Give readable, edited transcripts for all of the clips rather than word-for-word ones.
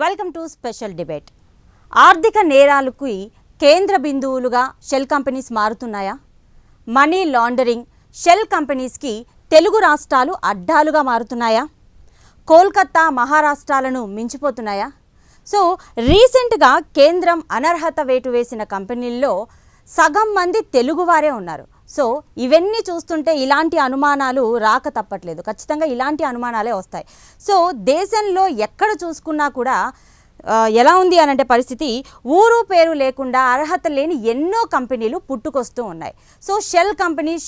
Welcome to special debate. ఆర్థిక నేరాలకు కేంద్ర బిందువులుగా షెల్ కంపెనీస్ మారుతున్నాయా? మనీ లాండరింగ్ షెల్ కంపెనీస్కి తెలుగు రాష్ట్రాలు అడ్డాలుగా మారుతున్నాయా? కోల్కతా మహారాష్ట్రాలను మించిపోతున్నాయా? సో రీసెంట్గా కేంద్రం అనర్హత వేటు వేసిన కంపెనీల్లో సగం మంది తెలుగువారే ఉన్నారు. సో ఇవన్నీ చూస్తుంటే ఇలాంటి అనుమానాలు రాక తప్పట్లేదు. ఖచ్చితంగా ఇలాంటి అనుమానాలే వస్తాయి. సో దేశంలో ఎక్కడ చూసుకున్నా కూడా ఎలా ఉంది అనంటే పరిస్థితి ఊరు పేరు లేకుండా అర్హత లేని ఎన్నో కంపెనీలు పుట్టుకొస్తూ ఉన్నాయి. సో షెల్ కంపెనీస్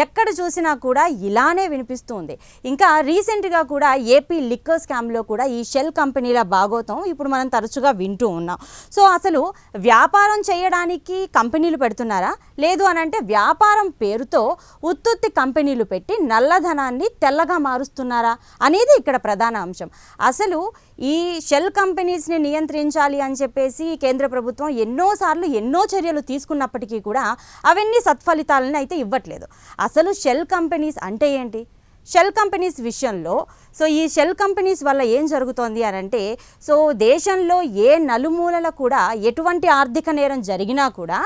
ఎక్కడ చూసినా కూడా ఇలానే వినిపిస్తూ ఉంది. ఇంకా రీసెంట్గా కూడా ఏపీ లిక్కర్ స్కామ్లో కూడా ఈ షెల్ కంపెనీల భాగోతం ఇప్పుడు మనం తరచుగా వింటూ ఉన్నాం. సో అసలు వ్యాపారం చేయడానికి కంపెనీలు పెడుతున్నారా, లేదు అనంటే వ్యాపారం పేరుతో ఉత్తుత్తి కంపెనీలు పెట్టి నల్లధనాన్ని తెల్లగా మారుస్తున్నారా అనేది ఇక్కడ ప్రధాన అంశం. అసలు ఈ షెల్ కంపెనీస్ని నియంత్రించాలి అని చెప్పేసి కేంద్ర ప్రభుత్వం ఎన్నోసార్లు ఎన్నో చర్యలు తీసుకున్నప్పటికీ కూడా అవన్నీ సత్ఫలితాలను అయితే ఇవ్వట్లేదు. అసలు షెల్ కంపెనీస్ అంటే ఏంటి? షెల్ కంపెనీస్ విషయంలో ఈ షెల్ కంపెనీస్ వల్ల ఏం జరుగుతోంది అని అంటే దేశంలో ఏ నలుమూలల కూడా ఎటువంటి ఆర్థిక నేరం జరిగినా కూడా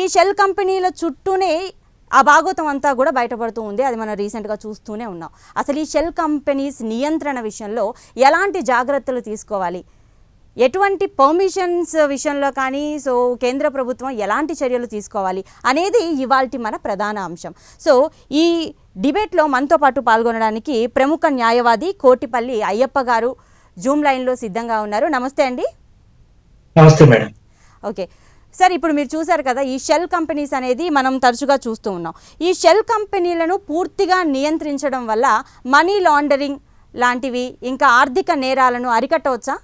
ఈ షెల్ కంపెనీల చుట్టూనే ఆ భాగోతం అంతా కూడా బయటపడుతూ ఉంది. అది మనం రీసెంట్గా చూస్తూనే ఉన్నాం. అసలు ఈ షెల్ కంపెనీస్ నియంత్రణ విషయంలో ఎలాంటి జాగ్రత్తలు తీసుకోవాలి, ఎటువంటి పర్మిషన్స్ విషయంలో కానీ కేంద్ర ప్రభుత్వం ఎలాంటి చర్యలు తీసుకోవాలి అనేది ఇవాల్టి మన ప్రధాన అంశం. ఈ డిబేట్లో మనతో పాటు పాల్గొనడానికి ప్రముఖ న్యాయవాది కోటిపల్లి అయ్యప్ప గారు జూమ్ లైన్లో సిద్ధంగా ఉన్నారు. నమస్తే అండి. నమస్తే మేడం. ఓకే సార్, ఇప్పుడు మీరు చూసారు కదా, ఈ షెల్ కంపెనీస్ అనేది మనం తరచుగా చూస్తూ ఉన్నాం. ఈ షెల్ కంపెనీలను పూర్తిగా నియంత్రించడం వల్ల మనీ లాండరింగ్ లాంటివి ఇంకా ఆర్థిక నేరాలను అరికట్టవచ్చా?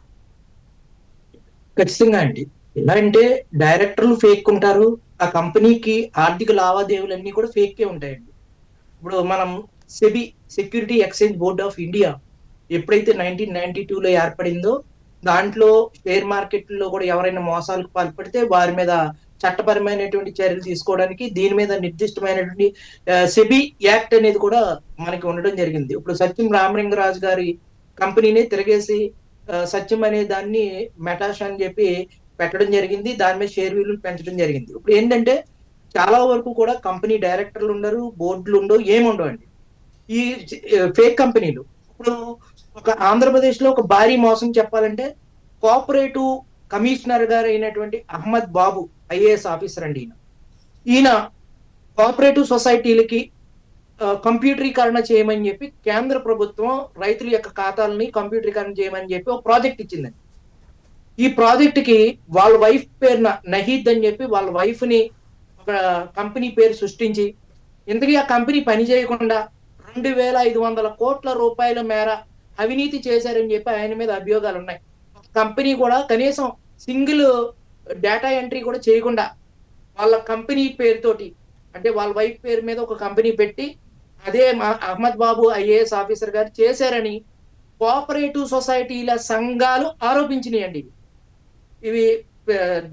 ఖచ్చితంగా అండి. ఎలా అంటే డైరెక్టర్లు ఫేక్ ఉంటారు, ఆ కంపెనీకి ఆర్థిక లావాదేవీలన్నీ కూడా ఫేక్కే ఉంటాయండి. ఇప్పుడు మనం SEBI security exchange board of India ఎప్పుడైతే 1992లో ఏర్పడిందో దాంట్లో షేర్ మార్కెట్లో కూడా ఎవరైనా మోసాలకు పాల్పడితే వారి మీద చట్టపరమైనటువంటి చర్యలు తీసుకోవడానికి దీని మీద నిర్దిష్టమైనటువంటి సెబీ యాక్ట్ అనేది కూడా మనకి ఉండడం జరిగింది. ఇప్పుడు సత్యం రామలింగరాజు గారి కంపెనీని తిరగేసి సత్యం అనే దాన్ని మెటాష్ అని చెప్పి పెట్టడం జరిగింది. దాని మీద షేర్ విలువలు పెంచడం జరిగింది. ఇప్పుడు ఏంటంటే చాలా వరకు కూడా కంపెనీ డైరెక్టర్లు ఉండరు, బోర్డులు ఉండవు, ఏముండవు అండి ఈ ఫేక్ కంపెనీలు. ఇప్పుడు ఒక ఆంధ్రప్రదేశ్ లో ఒక భారీ మోసం చెప్పాలంటే కోఆపరేటివ్ కమిషనర్ గారు అయినటువంటి అహ్మద్ బాబు ఐఏఎస్ ఆఫీసర్ అండి. ఈయన కోఆపరేటివ్ సొసైటీలకి కంప్యూటరీకరణ చేయమని చెప్పి కేంద్ర ప్రభుత్వం రైతుల యొక్క ఖాతాలని కంప్యూటరీకరణ చేయమని చెప్పి ఒక ప్రాజెక్ట్ ఇచ్చిందండి. ఈ ప్రాజెక్ట్ కి వాళ్ళ వైఫ్ పేరున నహీద్ అని చెప్పి వాళ్ళ వైఫ్ ని ఒక కంపెనీ పేరు సృష్టించి ఇంతకీ ఆ కంపెనీ పని చేయకుండా 2,500 కోట్ల రూపాయల మేర అవినీతి చేశారని చెప్పి ఆయన మీద అభియోగాలు ఉన్నాయి. కంపెనీ కూడా కనీసం సింగిల్ డేటా ఎంట్రీ కూడా చేయకుండా వాళ్ళ కంపెనీ పేరుతోటి అంటే వాళ్ళ వైఫ్ పేరు మీద ఒక కంపెనీ పెట్టి అదే అహ్మద్ బాబు ఐఏఎస్ ఆఫీసర్ గారు చేశారని కోఆపరేటివ్ సొసైటీల సంఘాలు ఆరోపించినాయండి. ఇవి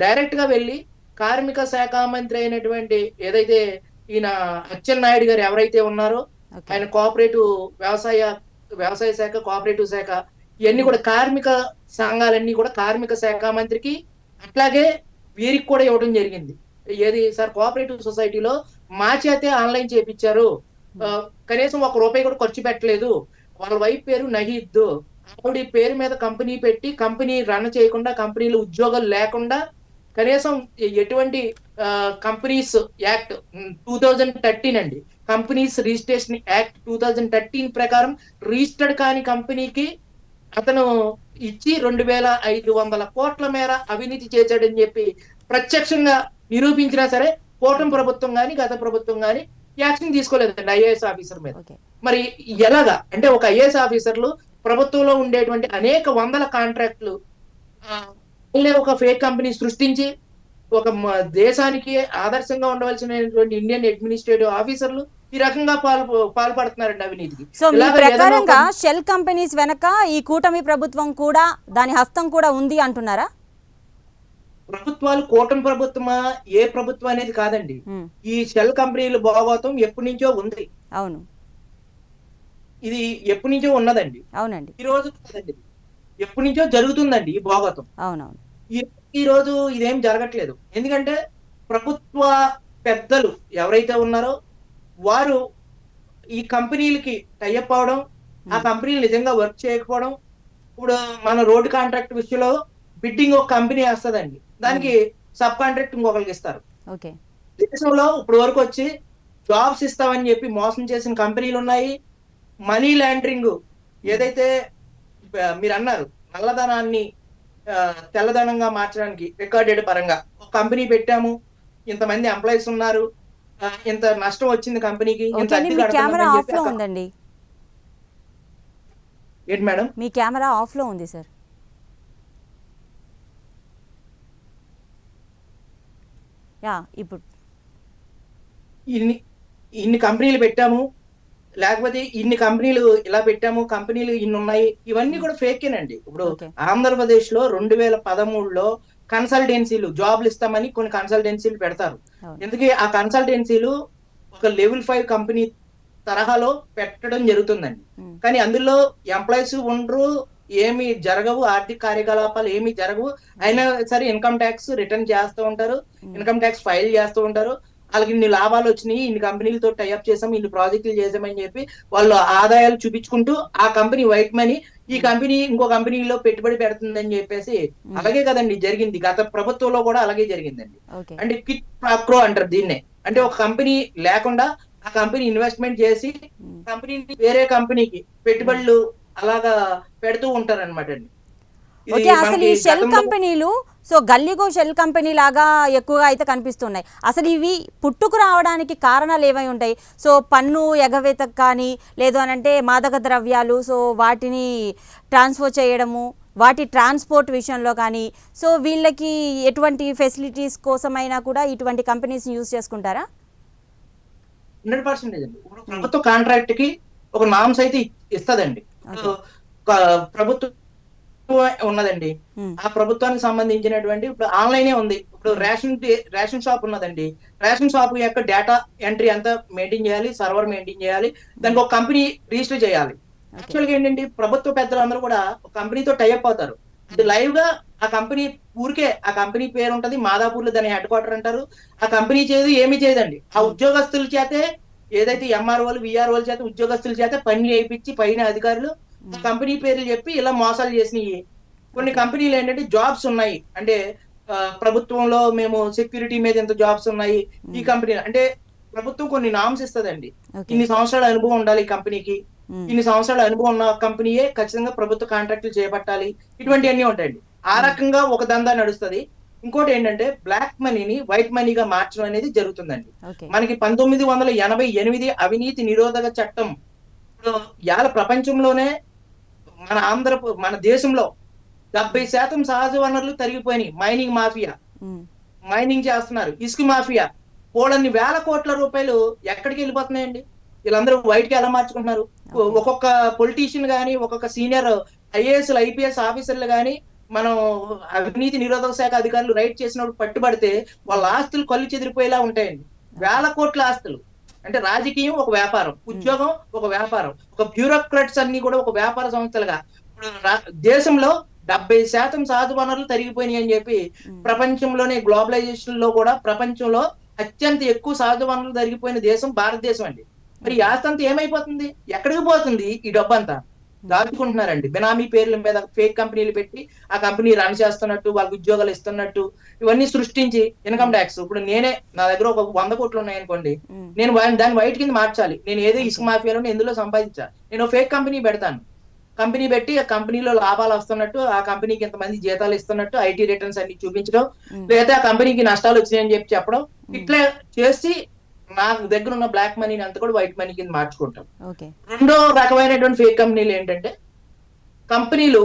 డైరెక్ట్ గా వెళ్ళి కార్మిక శాఖ మంత్రి అయినటువంటి ఏదైతే ఈయన అచ్చెన్నాయుడు గారు ఎవరైతే ఉన్నారో ఆయన కోఆపరేటివ్ వ్యవసాయ శాఖ, కోఆపరేటివ్ శాఖ ఇవన్నీ కూడా కార్మిక సంఘాలన్నీ కూడా కార్మిక శాఖ మంత్రికి అట్లాగే వీరికి కూడా ఇవ్వడం జరిగింది. ఏది సార్ కోఆపరేటివ్ సొసైటీలో మా చేతే ఆన్లైన్ చేపించారు, కనీసం ₹1 కూడా ఖర్చు పెట్టలేదు, వాళ్ళ వైఫ్ పేరు నహీద్, ఆవిడ పేరు మీద కంపెనీ పెట్టి కంపెనీ రన్ చేయకుండా కంపెనీలో ఉద్యోగాలు లేకుండా కనీసం ఎటువంటి కంపెనీస్ యాక్ట్ 2013 అండి, కంపెనీస్ రిజిస్ట్రేషన్ యాక్ట్ 2013 ప్రకారం రిజిస్టర్డ్ కాని కంపెనీకి అతను ఇచ్చి 2,500 కోట్ల మేర అవినీతి చేశాడని చెప్పి ప్రత్యక్షంగా నిరూపించినా సరే కూటమి ప్రభుత్వం కానీ గత ప్రభుత్వం కానీ యాక్షన్ తీసుకోలేదండి ఐఏఎస్ ఆఫీసర్ మీద. మరి ఎలాగా అంటే ఒక ఐఏఎస్ ఆఫీసర్లు ప్రభుత్వంలో ఉండేటువంటి అనేక వందల కాంట్రాక్టులు ఒక ఫేక్ కంపెనీ సృష్టించి ఒక దేశానికి ఆదర్శంగా ఉండవలసినటువంటి ఇండియన్ అడ్మినిస్ట్రేటివ్ ఆఫీసర్లు ఈ రకంగా పాల్పడుతున్నారండి అవినీతికి. సో మీ ప్రకారంగా షెల్ కంపెనీస్ వెనక ఈ కూటమి ప్రభుత్వం కూడా దాని హస్తం కూడా ఉంది అంటున్నారా? ప్రభుత్వాలు కూటమి ప్రభుత్వమా ఏ ప్రభుత్వం అనేది కాదండి, ఈ షెల్ కంపెనీలు భాగోతం ఎప్పటి నుంచో ఉంది. అవును, ఇది ఎప్పటి నుంచో ఉన్నదండి. అవునండి. ఈ రోజు కాదండి, ఎప్పటి నుంచో జరుగుతుందండి ఈ భోగతం. అవునవును. ఈ ఈ రోజు ఇదేం జరగట్లేదు. ఎందుకంటే ప్రభుత్వ పెద్దలు ఎవరైతే ఉన్నారో వారు ఈ కంపెనీలకి టైఅప్ అవడం, ఆ ఉమ్, కంపెనీలు నిజంగా వర్క్ చేయకపోవడం. ఇప్పుడు మన రోడ్డు కాంట్రాక్ట్ విషయంలో బిడ్డింగ్ ఒక కంపెనీ వేస్తదండి. ఉమ్, దానికి సబ్ కాంట్రాక్ట్ ఇంకొకరికి ఇస్తారు. ఓకే. దేశంలో ఇప్పుడు వరకు వచ్చి జాబ్స్ ఇస్తామని చెప్పి మోసం చేసిన కంపెనీలు ఉన్నాయి. మనీ లాండరింగ్ ఉమ్, ఏదైతే మీరు అన్నారు నల్లధనాన్ని తెల్లధనంగా మార్చడానికి రికార్డెడ్ పరంగా ఒక కంపెనీ పెట్టాము, ఇంతమంది ఎంప్లాయీస్ ఉన్నారు, ఇంత నష్టం వచ్చింది కంపెనీకి, ఇంత ఓకే అండి, అద్దె మీ కెమెరా కడుతున్నామని చెప్పి ఆఫ్లో ఉందండి. ఏంటి మేడం? మీ కెమెరా ఆఫ్లో ఉంది సార్. యా, ఇప్పుడు ఇన్ని ఇన్ని కంపెనీలు పెట్టాము, లేకపోతే ఇన్ని కంపెనీలు ఇలా పెట్టాము, కంపెనీలు ఇన్ని ఉన్నాయి, ఇవన్నీ ఉమ్, కూడా ఫేకేనండి. ఇప్పుడు ఓకే. ఆంధ్రప్రదేశ్ లో 2013లో కన్సల్టెన్సీలు జాబ్లు ఇస్తామని కొన్ని కన్సల్టెన్సీలు పెడతారు. అవును. ఎందుకే ఆ కన్సల్టెన్సీలు ఒక లెవెల్ 5 కంపెనీ తరహాలో పెట్టడం జరుగుతుందండి. ఉమ్, కానీ అందులో ఎంప్లాయీస్ ఉండరు, ఏమి జరగవు, ఆర్థిక కార్యకలాపాలు ఏమి జరగవు. ఓకే. అయినా సరే ఇన్కమ్ ట్యాక్స్ రిటర్న్ చేస్తూ ఉంటారు, ఉమ్, ఇన్కమ్ ట్యాక్స్ ఫైల్ చేస్తూ ఉంటారు. వాళ్ళకి ఇన్ని లాభాలు వచ్చినాయి, ఇన్ని కంపెనీలతో టైఅప్ చేసాం, ఇన్ని ప్రాజెక్టులు చేసామని చెప్పి వాళ్ళు ఆదాయాలు చూపించుకుంటూ ఆ కంపెనీ వైట్ మనీ ఈ ఉమ్, కంపెనీ ఇంకో కంపెనీలో పెట్టుబడి పెడుతుందని చెప్పేసి. ఉమ్, అలాగే కదండి జరిగింది, గత ప్రభుత్వంలో కూడా అలాగే జరిగిందండి. ఓకే. అంటే కిట్ ప్రాక్రో అంటారు దీన్నే. అంటే ఒక కంపెనీ లేకుండా ఆ కంపెనీ ఇన్వెస్ట్మెంట్ చేసి ఉమ్, కంపెనీని వేరే కంపెనీకి ఉమ్. పెట్టుబడులు అలాగా పెడుతూ ఉంటారన్నమాట అండి. ఇది ఓకే, అసలు మనకి ఈ షెల్ గతంలో కంపెనీలు, సో గల్లీగో షెల్ కంపెనీ లాగా ఎక్కువగా అయితే కనిపిస్తున్నాయి. అసలు ఇవి పుట్టుకు రావడానికి కారణాలు ఏమై ఉంటాయి? సో పన్ను ఎగవేతకు కానీ, లేదు అని అంటే మాదక ద్రవ్యాలు, సో వాటిని ట్రాన్స్ఫర్ చేయడము, వాటి ట్రాన్స్పోర్ట్ విషయంలో కానీ, సో వీళ్ళకి ఎటువంటి ఫెసిలిటీస్ కోసమైనా కూడా ఇటువంటి కంపెనీస్ని యూజ్ చేసుకుంటారా? 100% అండి. ఇప్పుడు ఉమ్, ప్రభుత్వ కాంట్రాక్ట్ కి ఒక నామ్స్ అయితే ఇస్తదండి. ఓకే. ఇప్పుడు ప్రభుత్వం ఉన్నదండి. ఉమ్, ఆ ప్రభుత్వానికి సంబంధించినటువంటి ఇప్పుడు ఆన్లైనే ఉంది. ఇప్పుడు ఉమ్, రేషన్ షాప్ ఉన్నదండి. రేషన్ షాప్ యొక్క డేటా ఎంట్రీ అంతా మెయింటైన్ చేయాలి, సర్వర్ మెయింటైన్ చేయాలి, ఉమ్, దానికి ఒక కంపెనీ రిజిస్టర్ చేయాలి. ఓకే. యాక్చువల్గా ఏంటండి, ప్రభుత్వ పెద్దలందరూ కూడా ఒక కంపెనీతో టైఅప్ అవుతారు. అది ఉమ్, లైవ్ గా ఆ కంపెనీ ఊరికే ఆ కంపెనీ పేరు ఉంటది, మాదాపూర్లో దాని హెడ్ క్వార్టర్ అంటారు. ఆ కంపెనీ చేయదు, ఏమీ చేయదండి. ఆ ఉమ్, ఉద్యోగస్తుల చేతే ఏదైతే ఎంఆర్ఓలు విఆర్ఓల చేత ఉద్యోగస్తుల చేత పని చేయించి పైన అధికారులు ఆ ఉమ్, కంపెనీ పేర్లు చెప్పి ఇలా మోసాలు చేసినాయి. కొన్ని ఓకే. కంపెనీలు ఏంటంటే జాబ్స్ ఉన్నాయి అంటే ప్రభుత్వంలో మేము సెక్యూరిటీ మీద ఎంత జాబ్స్ ఉన్నాయి, ఈ ఉమ్, కంపెనీ అంటే ప్రభుత్వం కొన్ని నామ్స్ ఇస్తదండి. ఓకే. ఇన్ని సంవత్సరాల అనుభవం ఉండాలి ఈ కంపెనీకి, ఉమ్, ఇన్ని సంవత్సరాల అనుభవం ఉన్న కంపెనీయే ఖచ్చితంగా ప్రభుత్వ కాంట్రాక్టులు చేపట్టాలి, ఓకే. ఇటువంటివన్నీ ఉంటాయండి. ఆ ఉమ్, రకంగా ఒక దందా నడుస్తుంది. ఇంకోటి ఏంటంటే బ్లాక్ మనీని వైట్ మనీగా మార్చడం అనేది జరుగుతుందండి. ఓకే. మనకి 1988 అవినీతి నిరోధక చట్టం ఇప్పుడు ఇవాళ ప్రపంచంలోనే మన దేశంలో 70% సహజ వనరులు తరిగిపోయినాయి. మైనింగ్ మాఫియా ఉమ్, మైనింగ్ చేస్తున్నారు, ఇసుక మాఫియా పోలన్ని వేల కోట్ల రూపాయలు ఎక్కడికి వెళ్ళిపోతున్నాయండి. వీళ్ళందరూ వైట్ కి ఎలా మార్చుకుంటున్నారు? ఓకే. ఒక్కొక్క పొలిటీషియన్ గానీ, ఒక్కొక్క సీనియర్ ఐఏఎస్ ఐపీఎస్ ఆఫీసర్లు గానీ మనం అవినీతి నిరోధక శాఖ అధికారులు రైడ్ చేసినప్పుడు పట్టుబడితే వాళ్ళ ఉమ్, ఆస్తులు కళ్ళు చెదిరిపోయేలా ఉంటాయండి. ఓకే. వేల కోట్ల ఆస్తులు. అంటే రాజకీయం ఒక వ్యాపారం, ఉమ్, ఉద్యోగం ఒక వ్యాపారం, ఒక బ్యూరోక్రాట్స్ అన్ని కూడా ఒక వ్యాపార సంస్థలుగా ఇప్పుడు దేశంలో 70% సహజ వనరులు తరిగిపోయినాయి అని చెప్పి ఉమ్, ప్రపంచంలోనే గ్లోబలైజేషన్ లో కూడా ప్రపంచంలో అత్యంత ఎక్కువ సహజ వనరులు తరిగిపోయిన దేశం భారతదేశం అండి. మరి ఈ ఓకే. ఆస్తి అంతా ఏమైపోతుంది? ఎక్కడికి పోతుంది ఈ డబ్బు అంతా? ఉమ్, దాచుకుంటున్నారండి బినామీ పేర్ల మీద ఫేక్ కంపెనీలు పెట్టి ఆ కంపెనీ రన్ చేస్తున్నట్టు, వాళ్ళకి ఉద్యోగాలు ఇస్తున్నట్టు, ఇవన్నీ సృష్టించి ఇన్కమ్ ఉమ్, ట్యాక్స్. ఇప్పుడు నా దగ్గర ఒక 100 కోట్లు ఉన్నాయనుకోండి, ఉమ్, నేను దాన్ని వైట్ కింద మార్చాలి. నేను ఏదో ఓకే. ఇసుక మాఫియాలో ఎందులో సంపాదించాలి, నేను ఫేక్ కంపెనీ పెడతాను. కంపెనీ పెట్టి ఆ కంపెనీలో లాభాలు వస్తున్నట్టు, ఆ కంపెనీకి ఇంతమంది జీతాలు ఇస్తున్నట్టు ఐటీ రిటర్న్స్ అన్ని చూపించడం, ఉమ్, లేదా ఆ కంపెనీకి నష్టాలు వచ్చినాయని చెప్పి చెప్పడం, ఉమ్, ఇట్లా చేసి నా దగ్గర ఉన్న బ్లాక్ మనీని అంతా కూడా వైట్ మనీ కింద మార్చుకుంటాం. ఓకే. రెండో రకమైనటువంటి ఫేక్ కంపెనీలు ఏంటంటే కంపెనీలు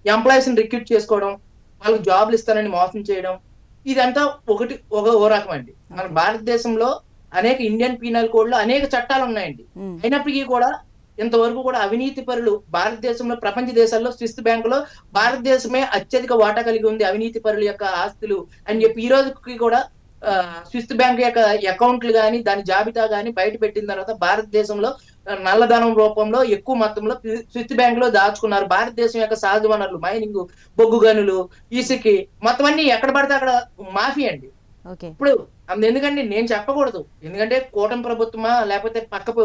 ఎంప్లాయీస్ ని రిక్రూట్ చేసుకోవడం, వాళ్ళకి జాబ్లు ఇస్తానని మోసం చేయడం. ఇదంతా ఓ రకం అండి. మన ఓకే. భారతదేశంలో అనేక ఇండియన్ పీనల్ కోడ్ లో అనేక చట్టాలు ఉన్నాయండి. ఉమ్, అయినప్పటికీ కూడా ఇంతవరకు కూడా అవినీతి పరులు భారతదేశంలో ప్రపంచ దేశాల్లో స్విస్ బ్యాంకులో ఉమ్, భారతదేశమే అత్యధిక వాటా కలిగి ఉంది అవినీతి పరుల యొక్క ఆస్తులు అని ఉమ్, చెప్పి ఈ రోజుకి కూడా స్విస్ బ్యాంక్ యొక్క అకౌంట్లు కానీ దాని జాబితా కానీ బయట పెట్టిన తర్వాత భారతదేశంలో నల్లధనం రూపంలో ఎక్కువ మొత్తంలో స్విస్ బ్యాంక్ లో దాచుకున్నారు. భారతదేశం యొక్క సహజ వనరులు, మైనింగ్, బొగ్గు గనులు, ఇసుక మొత్తం అన్ని ఎక్కడ పడితే అక్కడ మాఫీ అండి. ఇప్పుడు ఎందుకండి నేను చెప్పకూడదు, ఎందుకంటే కూటమి ప్రభుత్వమా లేకపోతే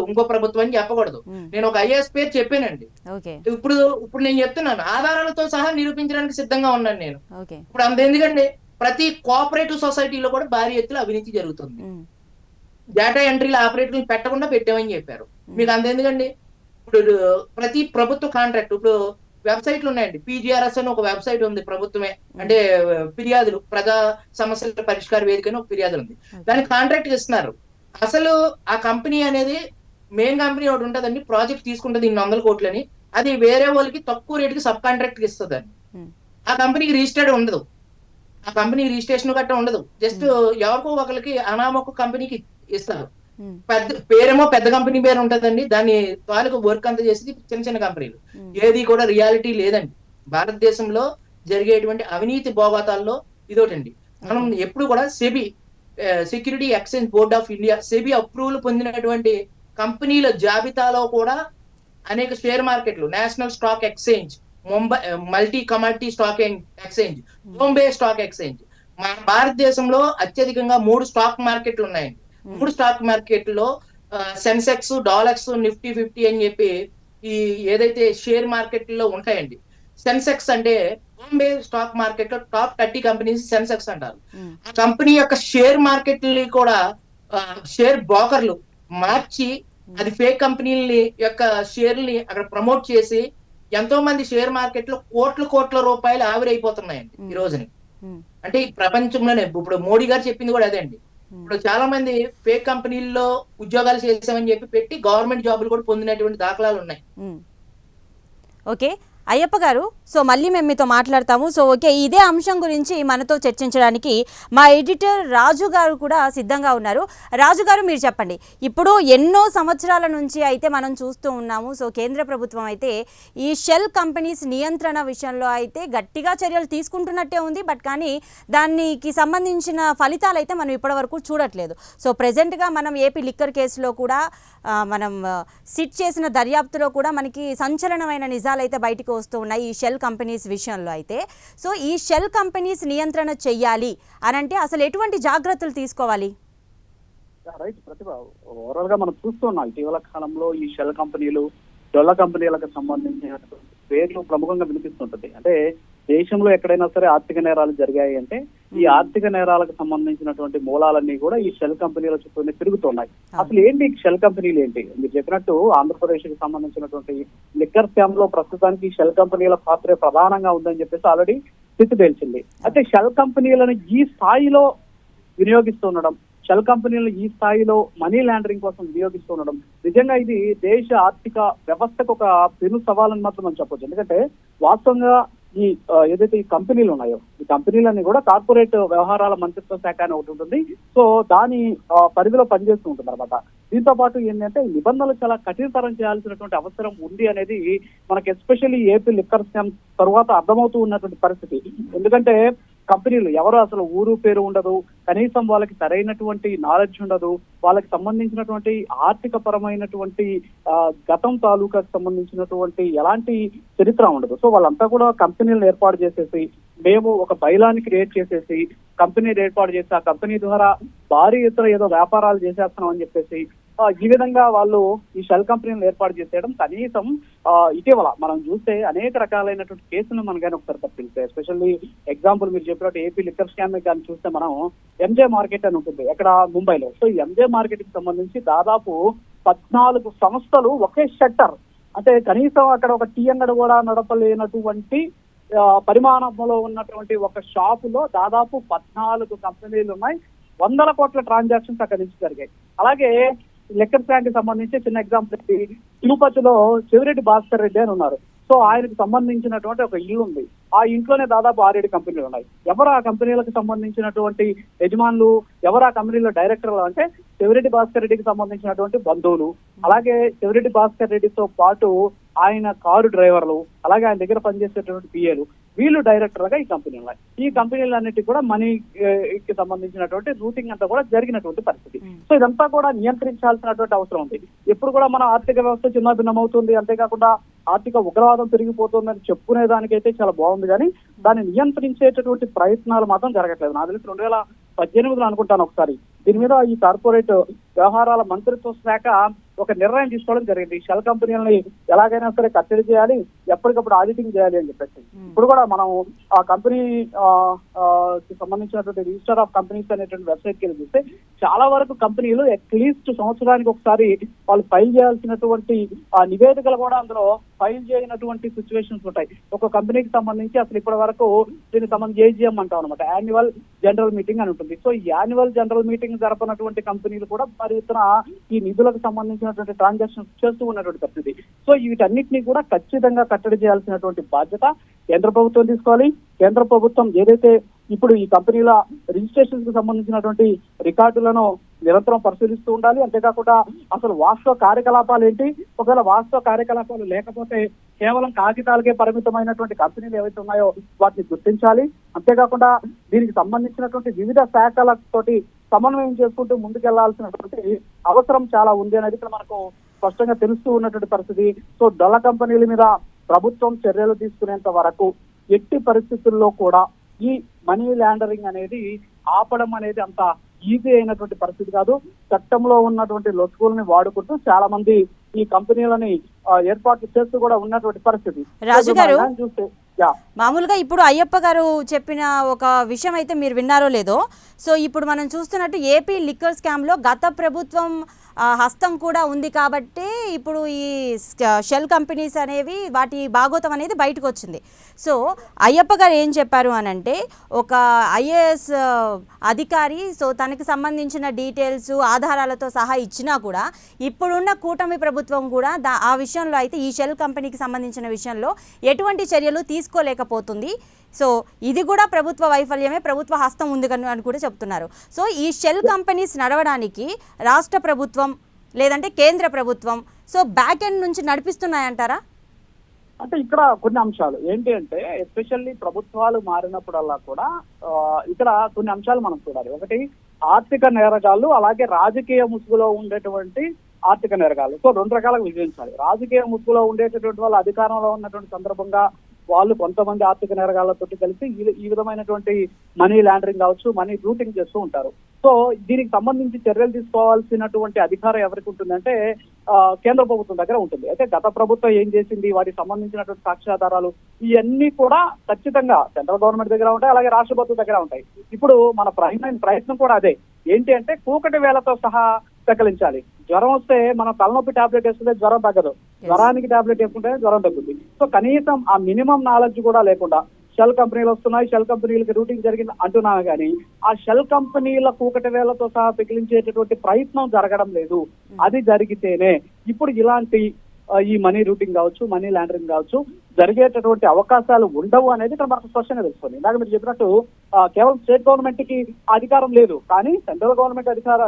ఇంకో ప్రభుత్వం అని చెప్పకూడదు. నేను ఒక ఐఏఎస్ పేరు చెప్పానండి. ఇప్పుడు ఇప్పుడు నేను చెప్తున్నాను, ఆధారాలతో సహా నిరూపించడానికి సిద్ధంగా ఉన్నాను నేను. ఇప్పుడు ఎందుకండి ప్రతి కోఆపరేటివ్ సొసైటీలో కూడా భారీ ఎత్తున అవినీతి జరుగుతుంది. డేటా ఎంట్రీల ఆపరేటర్లు పెట్టకుండా పెట్టామని చెప్పారు. మీకు ఎందుకండి ఇప్పుడు ప్రతి ప్రభుత్వ కాంట్రాక్ట్, ఇప్పుడు వెబ్సైట్లు ఉన్నాయండి. పీజీఆర్ఎస్ అని ఒక వెబ్సైట్ ఉంది ప్రభుత్వమే, అంటే ఫిర్యాదులు, ప్రజా సమస్యల పరిష్కార వేదిక అని ఒక ఫిర్యాదు ఉంది. దానికి కాంట్రాక్ట్ ఇస్తున్నారు. అసలు ఆ కంపెనీ అనేది మెయిన్ కంపెనీ ఒకటి ఉంటుందండి, ప్రాజెక్ట్ తీసుకుంటుంది 100 కోట్లని, అది వేరే వాళ్ళకి తక్కువ రేటుకి సబ్ కాంట్రాక్ట్ ఇస్తుంది. ఆ కంపెనీకి రిజిస్టర్డ్ ఉండదు, ఆ కంపెనీ రిజిస్ట్రేషన్ గట్రా ఉండదు. జస్ట్ ఎవరికో ఒకరికి అనామక కంపెనీకి ఇస్తారు. పేరేమో పెద్ద కంపెనీ పేరు ఉంటదండి, దాన్ని తాలూకు వర్క్ అంతా చేసి చిన్న చిన్న కంపెనీలు. ఏది కూడా రియాలిటీ లేదండి. భారతదేశంలో జరిగేటువంటి అవినీతి భోగాతాల్లో ఇదోటండి. మనం ఎప్పుడు కూడా SEBI, security exchange board of India, SEBI approval పొందినటువంటి కంపెనీల జాబితాలో కూడా అనేక షేర్ మార్కెట్లు, national stock exchange, Mumbai multi commodity stock exchange, Bombay stock exchange. మన భారతదేశంలో అత్యధికంగా 3 స్టాక్ మార్కెట్లు ఉన్నాయండి. 3 స్టాక్ మార్కెట్లో సెన్సెక్స్, డాలక్స్, నిఫ్టీ 50 అని చెప్పి ఈ ఏదైతే షేర్ మార్కెట్ లో ఉంటాయండి. సెన్సెక్స్ అంటే బాంబే స్టాక్ మార్కెట్ లో టాప్ 30 కంపెనీస్ సెన్సెక్స్ అంటారు. ఆ కంపెనీ యొక్క షేర్ మార్కెట్ కూడా షేర్ బ్రోకర్లు మార్చి అది ఫేక్ కంపెనీల యొక్క షేర్ని అక్కడ ప్రమోట్ చేసి ఎంతో మంది షేర్ మార్కెట్ లో కోట్ల రూపాయలు ఆవిరైపోతున్నాయండి ఈ రోజుని. అంటే ఈ ప్రపంచంలోనే ఇప్పుడు మోడీ గారు చెప్పింది కూడా అదే అండి. ఇప్పుడు చాలా మంది ఫేక్ కంపెనీల్లో ఉద్యోగాలు చేసామని చెప్పి పెట్టి గవర్నమెంట్ జాబులు కూడా పొందినటువంటి దాఖలాలు ఉన్నాయి. ఓకే అయ్యప్ప గారు, సో మళ్ళీ మేము మీతో మాట్లాడతాము. సో ఓకే, ఇదే అంశం గురించి మనతో చర్చించడానికి మా ఎడిటర్ రాజు గారు కూడా సిద్ధంగా ఉన్నారు. రాజు గారు, మీరు చెప్పండి. ఇప్పుడు ఎన్నో సంవత్సరాల నుంచి అయితే మనం చూస్తూ ఉన్నాము. సో కేంద్ర ప్రభుత్వం అయితే ఈ షెల్ కంపెనీస్ నియంత్రణ విషయంలో అయితే గట్టిగా చర్యలు తీసుకుంటున్నట్టే ఉంది. బట్ కానీ దానికి సంబంధించిన ఫలితాలు అయితే మనం ఇప్పటివరకు చూడట్లేదు. సో ప్రెజెంట్గా మనం ఏపీ లిక్కర్ కేసులో కూడా మనం సిట్ చేసిన దర్యాప్తులో కూడా మనకి సంచలనమైన నిజాలు అయితే బయటకు వస్తూ ఉన్నాయి ఈ షెల్ కంపెనీస్ విషయంలో అయితే. సో ఈ షెల్ కంపెనీస్ నియంత్రణ చెయ్యాలి అని అంటే అసలు ఎటువంటి జాగ్రత్తలు తీసుకోవాలి? రైట్ ప్రతిభ, ఓవరాల్ గా మనం చూస్తున్నాం ఇటీవల కాలంలో ఈ షెల్ కంపెనీలు, డొల్ల కంపెనీలకు సంబంధించిన పేర్లు ప్రముఖంగా వినిపిస్తుంటది. అంటే దేశంలో ఎక్కడైనా సరే ఆర్థిక నేరాలు జరిగాయి అంటే ఈ ఆర్థిక నేరాలకు సంబంధించినటువంటి మూలాలన్నీ కూడా ఈ షెల్ కంపెనీల చుట్టూనే తిరుగుతున్నాయి. అసలు ఏంటి షెల్ కంపెనీలు ఏంటి? మీరు చెప్పినట్టు ఆంధ్రప్రదేశ్ కి సంబంధించినటువంటి లిక్కర్ స్కామ్ లో ప్రస్తుతానికి షెల్ కంపెనీల పాత్ర ప్రధానంగా ఉందని చెప్పేసి ఆల్రెడీ స్థితి తెలిసింది. అయితే షెల్ కంపెనీలను ఈ స్థాయిలో వినియోగిస్తుండడం, షెల్ కంపెనీలను ఈ స్థాయిలో మనీ లాండరింగ్ కోసం వినియోగిస్తుండడం నిజంగా ఇది దేశ ఆర్థిక వ్యవస్థకు ఒక పెను సవాలని మాత్రం మనం చెప్పొచ్చు. ఎందుకంటే వాస్తవంగా ఈ ఏదైతే ఈ కంపెనీలు ఉన్నాయో ఈ కంపెనీలన్నీ కూడా కార్పొరేట్ వ్యవహారాల మంత్రిత్వ శాఖ అని ఒకటి ఉంటుంది. సో దాని పరిధిలో పనిచేస్తూ ఉంటుంది అనమాట. దీంతో పాటు ఏంటంటే నిబంధనలు చాలా కఠినతరం చేయాల్సినటువంటి అవసరం ఉంది అనేది మనకి ఎస్పెషల్లీ ఏపీ లిక్కర్ స్కామ్ తర్వాత అర్థమవుతూ ఉన్నటువంటి పరిస్థితి. ఎందుకంటే కంపెనీలు ఎవరు అసలు ఊరు పేరు ఉండదు, కనీసం వాళ్ళకి సరైనటువంటి నాలెడ్జ్ ఉండదు, వాళ్ళకి సంబంధించినటువంటి ఆర్థిక పరమైనటువంటి గతం తాలూకాకు సంబంధించినటువంటి ఎలాంటి చరిత్ర ఉండదు. సో వాళ్ళంతా కూడా కంపెనీలను ఏర్పాటు చేసేసి మేము ఒక బైలాని క్రియేట్ చేసేసి కంపెనీని ఏర్పాటు చేసి ఆ కంపెనీ ద్వారా భారీ ఎత్తున ఏదో వ్యాపారాలు చేసేస్తున్నాం అని చెప్పేసి ఈ విధంగా వాళ్ళు ఈ షెల్ కంపెనీలను ఏర్పాటు చేసేయడం కనీసం ఇటీవల మనం చూస్తే అనేక రకాలైనటువంటి కేసులు మనం కానీ ఒకసారి పరిశీలిస్తే, ఎస్పెషల్లీ ఎగ్జాంపుల్ మీరు చెప్పినట్టు ఏపీ లిక్కర్ స్కామ్ కానీ చూస్తే మనం ఎంజే మార్కెట్ అని ఉంటుంది ఎక్కడ ముంబైలో. సో ఈ ఎంజే మార్కెట్ కి సంబంధించి దాదాపు 14 సంస్థలు ఒకే షట్టర్, అంటే కనీసం అక్కడ ఒక టీ అంగడి కూడా నడపలేనటువంటి పరిమాణంలో ఉన్నటువంటి ఒక షాపులో దాదాపు 14 కంపెనీలు ఉన్నాయి. 100 కోట్ల ట్రాన్సాక్షన్స్ అక్కడి నుంచి జరిగాయి. అలాగే లిక్కర్ స్కామ్ కి సంబంధించి చిన్న ఎగ్జాంపుల్ తిరుపతిలో చెవిరెడ్డి భాస్కర్ రెడ్డి అని ఉన్నారు. సో ఆయనకు సంబంధించినటువంటి ఒక ఇల్లు ఉంది. ఆ ఇంట్లోనే దాదాపు 6-7 కంపెనీలు ఉన్నాయి. ఎవరు ఆ కంపెనీలకు సంబంధించినటువంటి యజమానులు, ఎవరు ఆ కంపెనీలో డైరెక్టర్లు అంటే చెవిరెడ్డి భాస్కర్ రెడ్డికి సంబంధించినటువంటి బంధువులు, అలాగే చెవిరెడ్డి భాస్కర్ రెడ్డితో పాటు ఆయన కారు డ్రైవర్లు, అలాగే ఆయన దగ్గర పనిచేసేటువంటి పిఏలు, వీళ్ళు డైరెక్టర్గా ఈ కంపెనీలు ఉన్నాయి. ఈ కంపెనీలన్నిటికీ కూడా మనీకి సంబంధించినటువంటి రూటింగ్ అంతా కూడా జరిగినటువంటి పరిస్థితి. సో ఇదంతా కూడా నియంత్రించాల్సినటువంటి అవసరం ఉంది. ఎప్పుడు కూడా మన ఆర్థిక వ్యవస్థ చిన్నాభిన్నమవుతుంది, అంతేకాకుండా ఆర్థిక ఉగ్రవాదం పెరిగిపోతుందని చెప్పుకునే దానికైతే చాలా బాగుంది, కానీ దాన్ని నియంత్రించేటటువంటి ప్రయత్నాలు మాత్రం జరగట్లేదు. నాకు తెలిసి 2018లో అనుకుంటాను ఒకసారి దీని మీద ఈ కార్పొరేట్ వ్యవహారాల మంత్రిత్వ శాఖ ఒక నిర్ణయం తీసుకోవడం జరిగింది. షెల్ కంపెనీలని ఎలాగైనా సరే కట్టడి చేయాలి, ఎప్పటికప్పుడు ఆడిటింగ్ చేయాలి అని చెప్పేసి. ఇప్పుడు కూడా మనం ఆ కంపెనీ సంబంధించినటువంటి రిజిస్టర్ ఆఫ్ కంపెనీస్ అనేటువంటి వెబ్సైట్ కి చూస్తే చాలా వరకు కంపెనీలు అట్లీస్ట్ సంవత్సరానికి ఒకసారి వాళ్ళు ఫైల్ చేయాల్సినటువంటి నివేదికలు కూడా అందులో ఫైల్ చేయనటువంటి సిచ్యువేషన్స్ ఉంటాయి. ఒక కంపెనీకి సంబంధించి అసలు ఇప్పటి వరకు దీనికి సంబంధించి ఏజిఎం అంటాం అనమాట, యాన్యువల్ జనరల్ మీటింగ్ అని ఉంటుంది. సో ఈ యాన్యువల్ జనరల్ మీటింగ్ జరపనటువంటి కంపెనీలు కూడా మరి ఈ నిధులకు సంబంధించినటువంటి ట్రాన్సాక్షన్స్ చేస్తూ ఉన్నటువంటి పరిస్థితి. సో వీటన్నిటినీ కూడా ఖచ్చితంగా కట్టడి చేయాల్సినటువంటి బాధ్యత కేంద్ర ప్రభుత్వం తీసుకోవాలి. కేంద్ర ప్రభుత్వం ఏదైతే ఇప్పుడు ఈ కంపెనీల రిజిస్ట్రేషన్స్ కి సంబంధించినటువంటి రికార్డులను నిరంతరం పరిశీలిస్తూ ఉండాలి. అంతేకాకుండా అసలు వాస్తవ కార్యకలాపాలు ఏంటి, ఒకవేళ వాస్తవ కార్యకలాపాలు లేకపోతే కేవలం కాగితాలకే పరిమితమైనటువంటి కంపెనీలు ఏవైతే ఉన్నాయో వాటిని గుర్తించాలి. అంతేకాకుండా దీనికి సంబంధించినటువంటి వివిధ శాఖలతోటి సమన్వయం చేసుకుంటూ ముందుకెళ్లాల్సినటువంటి అవసరం చాలా ఉంది అనేది ఇక్కడ మనకు స్పష్టంగా తెలుస్తూ ఉన్నటువంటి పరిస్థితి. సో డొల్ల కంపెనీల మీద ప్రభుత్వం చర్యలు తీసుకునేంత వరకు ఎట్టి పరిస్థితుల్లో కూడా ఈ మనీ లాండరింగ్ అనేది ఆపడం అనేది అంత ఈజీ అయినటువంటి పరిస్థితి కాదు. చట్టంలో ఉన్నటువంటి లొసుగుల్ని వాడుకుంటూ చాలా మంది ఈ కంపెనీలని ఏర్పాటు చేస్తూ కూడా ఉన్నటువంటి పరిస్థితి. రాజు గారు చూస్తే మామూలుగా ఇప్పుడు అయ్యప్ప గారు చెప్పిన ఒక విషయం అయితే మీరు విన్నారో లేదో, సో ఇప్పుడు మనం చూస్తున్నట్టు ఏపీ లిక్కర్ స్కామ్లో గత ప్రభుత్వం హస్తం కూడా ఉంది కాబట్టి ఇప్పుడు ఈ షెల్ కంపెనీస్ అనేవి వాటి భాగోతం అనేది బయటకు వచ్చింది. సో అయ్యప్ప గారు ఏం చెప్పారు అని అంటే, ఒక ఐఏఎస్ అధికారి సో తనకి సంబంధించిన డీటెయిల్స్ ఆధారాలతో సహా ఇచ్చినా కూడా ఇప్పుడున్న కూటమి ప్రభుత్వం కూడా ఆ విషయంలో అయితే ఈ షెల్ కంపెనీకి సంబంధించిన విషయంలో ఎటువంటి చర్యలు తీసుకోలేకపోతుంది. సో ఇది కూడా ప్రభుత్వ వైఫల్యమే, ప్రభుత్వ హస్తం ఉంది అని కూడా చెప్తున్నారు. సో ఈ షెల్ కంపెనీస్ నడవడానికి రాష్ట్ర ప్రభుత్వం లేదంటే కేంద్ర ప్రభుత్వం సో బ్యాక్ ఎండ్ నుంచి నడిపిస్తున్నాయంటారా? అంటే ఇక్కడ కొన్ని అంశాలు ఏంటి అంటే, ఎస్పెషల్లీ ప్రభుత్వాలు మారినప్పుడల్లా కూడా ఇక్కడ కొన్ని అంశాలు మనం చూడాలి. ఒకటి ఆర్థిక నేరగాళ్ళు, అలాగే రాజకీయ ముసుగులో ఉండేటువంటి ఆర్థిక నేరగాళ్ళు. సో రెండు రకాలుగా విభజించాలి. రాజకీయ ముసుగులో ఉండేటటువంటి వాళ్ళు అధికారంలో ఉన్నటువంటి సందర్భంగా వాళ్ళు కొంతమంది ఆర్థిక నేరగాళ్లతో కలిసి ఈ విధమైనటువంటి మనీ లాండరింగ్ కావచ్చు, మనీ రూటింగ్ చేస్తూ ఉంటారు. సో దీనికి సంబంధించి చర్యలు తీసుకోవాల్సినటువంటి అధికారం ఎవరికి ఉంటుందంటే కేంద్ర ప్రభుత్వం దగ్గర ఉంటుంది. అయితే గత ప్రభుత్వం ఏం చేసింది, వాటికి సంబంధించినటువంటి సాక్ష్యాధారాలు ఇవన్నీ కూడా ఖచ్చితంగా సెంట్రల్ గవర్నమెంట్ దగ్గర ఉంటాయి, అలాగే రాష్ట్ర ప్రభుత్వం దగ్గర ఉంటాయి. ఇప్పుడు మన ప్రయత్నం కూడా అదే. ఏంటి అంటే కూకటి వేలతో సహా పెకలించాలి. జ్వరం వస్తే మనం తలనొప్పి టాబ్లెట్ వేసుకుంటే జ్వరం తగ్గదు, జ్వరానికి టాబ్లెట్ వేసుకుంటే జ్వరం తగ్గుద్ది. సో కనీసం ఆ మినిమం నాలెడ్జ్ కూడా లేకుండా షెల్ కంపెనీలు వస్తున్నాయి, షెల్ కంపెనీలకి రూటింగ్ జరిగింది అంటున్నాను, కానీ ఆ షెల్ కంపెనీల కూకటి వేలతో సహా పెకిలించేటటువంటి ప్రయత్నం జరగడం లేదు. అది జరిగితేనే ఇప్పుడు ఇలాంటి ఈ మనీ రూటింగ్ కావచ్చు, మనీ లాండరింగ్ కావచ్చు జరిగేటటువంటి అవకాశాలు ఉండవు అనేది ఇక్కడ మనకు స్పష్టంగా తెలుస్తుంది. ఇందాక మీరు చెప్పినట్టు కేవలం స్టేట్ గవర్నమెంట్ కి అధికారం లేదు, కానీ సెంట్రల్ గవర్నమెంట్ అధికార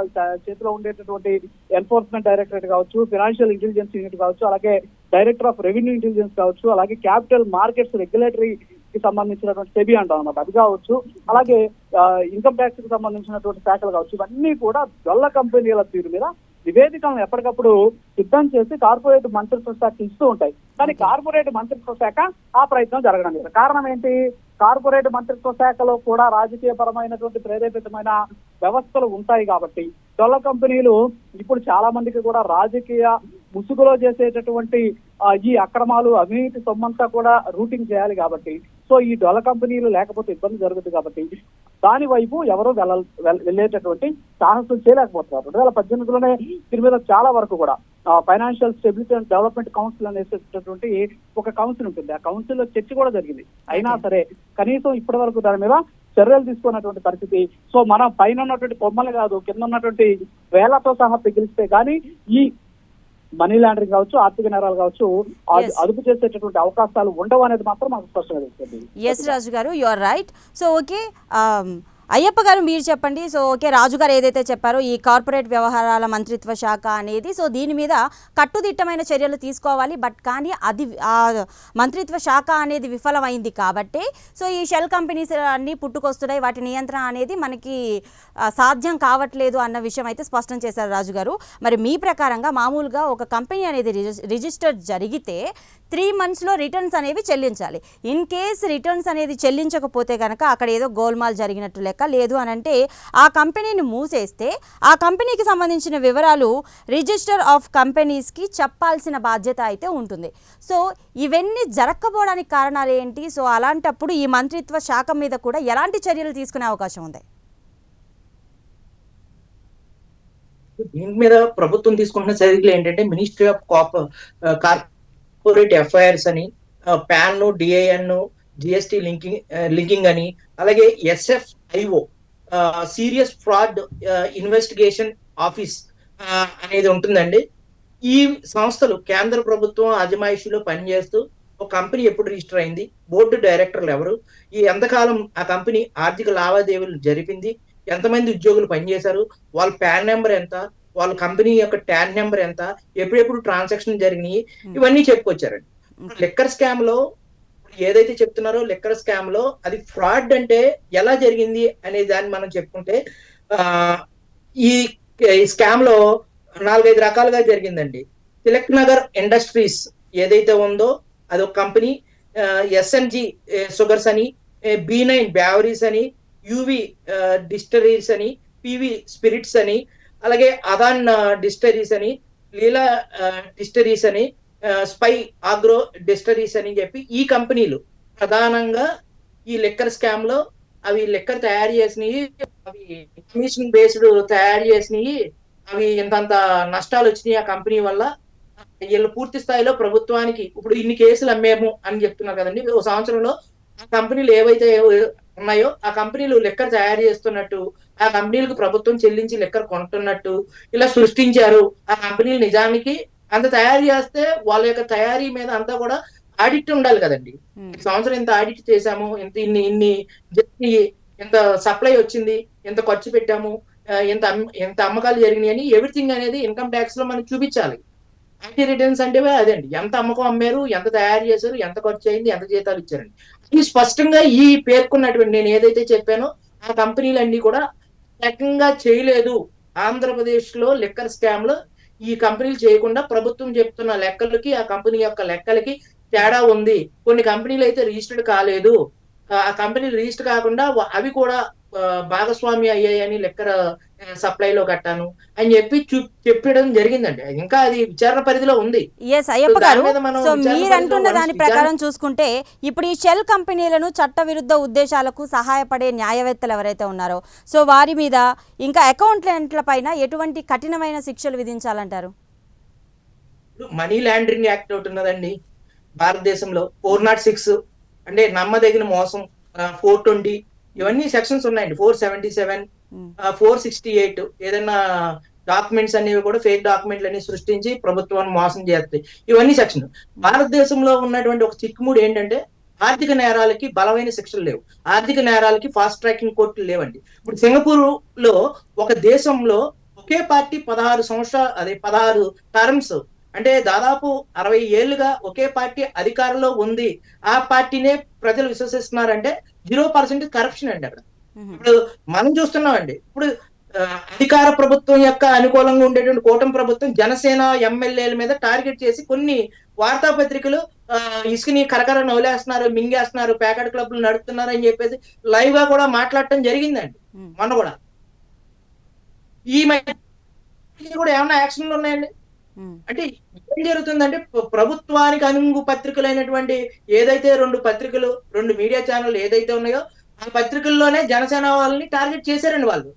చేతిలో ఉండేటటువంటి ఎన్ఫోర్స్మెంట్ డైరెక్టరేట్ కావచ్చు, ఫైనాన్షియల్ ఇంటెలిజెన్స్ యూనిట్ కావచ్చు, అలాగే డైరెక్టర్ ఆఫ్ రెవెన్యూ ఇంటెలిజెన్స్ కావచ్చు, అలాగే క్యాపిటల్ మార్కెట్స్ రెగ్యులేటరీ కి సంబంధించినటువంటి సెబీ అంటాం అన్నమాట, అది కావచ్చు, అలాగే ఇన్కమ్ ట్యాక్స్ కి సంబంధించినటువంటి శాఖలు కావచ్చు, ఇవన్నీ కూడా డొల్ల కంపెనీల తీరు మీద నివేదికలను ఎప్పటికప్పుడు సిద్ధం చేసి కార్పొరేట్ మంత్రిత్వ శాఖ ఇస్తూ ఉంటాయి. కానీ కార్పొరేట్ మంత్రిత్వ శాఖ ఆ ప్రయత్నం జరగడం లేదు. కారణం ఏంటి? కార్పొరేట్ మంత్రిత్వ శాఖలో కూడా రాజకీయపరమైనటువంటి ప్రేరేపితమైన వ్యవస్థలు ఉంటాయి కాబట్టి డొల్ల కంపెనీలు ఇప్పుడు చాలా మందికి కూడా రాజకీయ ముసుగులో చేసేటటువంటి ఈ అక్రమాలు, అవినీతి సొమ్మంతా కూడా రూటింగ్ చేయాలి కాబట్టి, సో ఈ డొల్ల కంపెనీలు లేకపోతే ఇబ్బంది జరుగుతుంది కాబట్టి దాని వైపు ఎవరో వెళ్ళేటటువంటి సాహసం చేయలేకపోతున్నారు. 2018లోనే దీని మీద చాలా వరకు కూడా financial stability and development council అనేటటువంటి ఒక కౌన్సిల్ ఉంటుంది. ఆ కౌన్సిల్ లో చర్చ కూడా జరిగింది. అయినా సరే కనీసం ఇప్పటి వరకు దాని మీద చర్యలు తీసుకున్నటువంటి పరిస్థితి. సో మనం పైన ఉన్నటువంటి కొమ్మలు కాదు, కింద ఉన్నటువంటి వేలతో సహా పిగిలిస్తే కానీ ఈ మనీ లాండరింగ్ కావచ్చు, ఆర్థిక నేరాలు కావచ్చు అదుపు చేసేటటువంటి అవకాశాలు ఉండవు అనేది మాత్రం మనకు స్పష్టంగా తెలుస్తుంది. Yes Raju garu, you are right. So okay, Ayyappa garu మీరు చెప్పండి. సో ఓకే, రాజు గారు ఏదైతే చెప్పారో ఈ కార్పొరేట్ వ్యవహారాల మంత్రిత్వ శాఖ అనేది, సో దీని మీద కట్టుదిట్టమైన చర్యలు తీసుకోవాలి. బట్ కానీ అది ఆ మంత్రిత్వ శాఖ అనేది విఫలమైంది కాబట్టి సో ఈ షెల్ కంపెనీస్ అన్నీ పుట్టుకొస్తున్నాయి, వాటి నియంత్రణ అనేది మనకి సాధ్యం కావట్లేదు అన్న విషయం అయితే స్పష్టం చేశారు రాజు గారు. మరి మీ ప్రకారంగా మామూలుగా ఒక కంపెనీ అనేది రిజిస్టర్ జరిగితే 3 monthsలో రిటర్న్స్ అనేవి చెల్లించాలి. ఇన్ కేస్ రిటర్న్స్ అనేది చెల్లించకపోతే కనుక అక్కడ ఏదో గోల్మాల్ జరిగినట్టు లెక్క. లేదు అని అంటే ఆ కంపెనీని మూసేస్తే ఆ కంపెనీకి సంబంధించిన వివరాలు రిజిస్టర్ ఆఫ్ కంపెనీస్కి చెప్పాల్సిన బాధ్యత అయితే ఉంటుంది. సో ఇవన్నీ జరగకపోవడానికి కారణాలు ఏంటి? సో అలాంటప్పుడు ఈ మంత్రిత్వ శాఖ మీద కూడా ఎలాంటి చర్యలు తీసుకునే అవకాశం ఉంది? దీని మీద ప్రభుత్వం తీసుకుంటున్న చర్యలు ఏంటంటే మినిస్ట్రీ ఆఫ్ కార్పొరేట్ అఫైర్స్ అని, పాన్, డిఐఎన్, జిఎస్టి లింకింగ్ అని, అలాగే SFIO serious fraud investigation office అనేది ఉంటుందండి. ఈ సంస్థలు కేంద్ర ప్రభుత్వం అజమాయిషీలో పనిచేస్తూ ఒక కంపెనీ ఎప్పుడు రిజిస్టర్ అయింది, బోర్డు డైరెక్టర్లు ఎవరు, ఈ ఎంతకాలం ఆ కంపెనీ ఆర్థిక లావాదేవీలు జరిపింది, ఎంతమంది ఉద్యోగులు పనిచేశారు, వాళ్ళ పాన్ నెంబర్ ఎంత, వాళ్ళ కంపెనీ యొక్క ట్యాన్ నెంబర్ ఎంత, ఎప్పుడెప్పుడు ట్రాన్సాక్షన్ జరిగినాయి, ఇవన్నీ చెప్పుకొచ్చారండి. లిక్కర్ స్కామ్ లో ఏదైతే చెప్తున్నారో, లిక్కర్ స్కామ్ లో అది ఫ్రాడ్ అంటే ఎలా జరిగింది అనే దాన్ని మనం చెప్పుకుంటే ఈ స్కామ్ లో 4-5 రకాలుగా జరిగిందండి. తిలక్ నగర్ ఇండస్ట్రీస్ ఏదైతే ఉందో అదొక కంపెనీ, SNG షుగర్స్ అని, B9 బ్యావరీస్ అని, UV డిస్టరీస్ అని, PV స్పిరిట్స్ అని, అలాగే అదాన్ డిస్టరీస్ అని, లీలా డిస్టరీస్ అని, స్పై ఆగ్రో డిస్టరీస్ అని చెప్పి ఈ కంపెనీలు ప్రధానంగా ఈ లిక్కర్ స్కామ్ లో అవి లిక్కర్ తయారు చేసినవి, అవి కమిషన్ బేస్డ్ తయారు చేసినవి, అవి ఇంతంత నష్టాలు వచ్చినాయి ఆ కంపెనీ వల్ల. వీళ్ళు పూర్తి స్థాయిలో ప్రభుత్వానికి ఇప్పుడు ఇన్ని కేసులు అమ్మేము అని చెప్తున్నారు కదండి. ఒక సంవత్సరంలో ఆ కంపెనీలు ఏవైతే ఉన్నాయో ఆ కంపెనీలు లిక్కర్ తయారు చేస్తున్నట్టు, ఆ కంపెనీలకు ప్రభుత్వం చెల్లించి లిక్కర్ కొంటున్నట్టు ఇలా సృష్టించారు. ఆ కంపెనీలు నిజానికి అంత తయారు చేస్తే వాళ్ళ యొక్క తయారీ మీద అంతా కూడా ఆడిట్ ఉండాలి కదండి. సంవత్సరం ఇంత ఆడిట్ చేశాము, ఇన్ని ఇంత సప్లై వచ్చింది, ఎంత ఖర్చు పెట్టాము, ఎంత అమ్మకాలు జరిగినాయి అని ఎవ్రీథింగ్ అనేది ఇన్కమ్ ట్యాక్స్ లో మనం చూపించాలి. ఐటీ రిటర్న్స్ అంటే అదండి, ఎంత అమ్మకం అమ్మారు, ఎంత తయారు చేశారు, ఎంత ఖర్చు అయింది, ఎంత జీతాలు ఇచ్చారండి. అది స్పష్టంగా ఈ పేర్కొన్నటువంటి నేను ఏదైతే చెప్పానో ఆ కంపెనీలన్నీ కూడా రకంగా చేయలేదు. ఆంధ్రప్రదేశ్ లో లిక్కర్ స్కామ్ లో ఈ కంపెనీలు చేయకుండా ప్రభుత్వం చెప్తున్న లెక్కలకి ఆ కంపెనీ యొక్క లెక్కలకి తేడా ఉంది. కొన్ని కంపెనీలు అయితే రిజిస్టర్డ్ కాలేదు, ఆ కంపెనీలు రిజిస్టర్ కాకుండా అవి కూడా భాగస్వామి అయ్యాయని లెక్కర సప్లైలో కట్టాను అని చెప్పి చెప్పడం జరిగిందండి. ఇంకా అది విచారణ పరిధిలో ఉంది. ఎస్ అయ్యప్ప గారు, సో మీరు అంటున్న దాని ప్రకారం చూసుకుంటే ఇప్పుడు ఈ షెల్ కంపెనీలను చట్టవిరుద్ధ ఉద్దేశాలకు సహాయపడే న్యాయవేత్తలు ఎవరైతే ఉన్నారో సో వారి మీద ఇంకా అకౌంటెంట్ల పైన ఎటువంటి కఠినమైన శిక్షలు విధించాలంటారు? మనీ లాండరింగ్ యాక్ట్ ఒకటి ఉన్నదండి భారతదేశంలో, 406 అంటే నమ్మదగిన మోసం, 420 ఇవన్నీ సెక్షన్స్ ఉన్నాయండి. 477, 468 ఏదైనా డాక్యుమెంట్స్ అనేవి కూడా ఫేక్ డాక్యుమెంట్లు అన్ని సృష్టించి ప్రభుత్వాన్ని మోసం చేస్తాయి, ఇవన్నీ సెక్షన్. భారతదేశంలో ఉన్నటువంటి ఒక చిక్కుముడి ఏంటంటే ఆర్థిక నేరాలకి బలమైన శిక్షలు లేవు, ఆర్థిక నేరాలకి ఫాస్ట్ ట్రాకింగ్ కోర్టులు లేవండి. ఇప్పుడు సింగపూర్ లో ఒక దేశంలో ఒకే పార్టీ 16 టర్మ్స్ అంటే దాదాపు 60 ఏళ్లుగా ఒకే పార్టీ అధికారంలో ఉంది, ఆ పార్టీనే ప్రజలు విశ్వసిస్తున్నారంటే 0% కరప్షన్ అండి అక్కడ. ఇప్పుడు మనం చూస్తున్నామండి, ఇప్పుడు అధికార ప్రభుత్వం యొక్క అనుకూలంగా ఉండేటువంటి కూటమి ప్రభుత్వం జనసేన ఎమ్మెల్యేల మీద టార్గెట్ చేసి కొన్ని వార్తాపత్రికలు ఇసుకని కరకర నవ్వులేస్తున్నారు, మింగేస్తున్నారు, ప్యాకెట్ క్లబ్లు నడుపుతున్నారు అని చెప్పేసి లైవ్ గా కూడా మాట్లాడటం జరిగిందండి మొన్న కూడా. ఈ కూడా ఏమన్నా యాక్షన్లు ఉన్నాయండి? అంటే ఏం జరుగుతుందంటే ప్రభుత్వానికి అనుంగు పత్రికలైనటువంటి ఏదైతే 2 పత్రికలు 2 మీడియా ఛానల్ ఏదైతే ఉన్నాయో ఆ పత్రికల్లోనే జనసేన వాళ్ళని టార్గెట్ చేశారండి వాళ్ళు.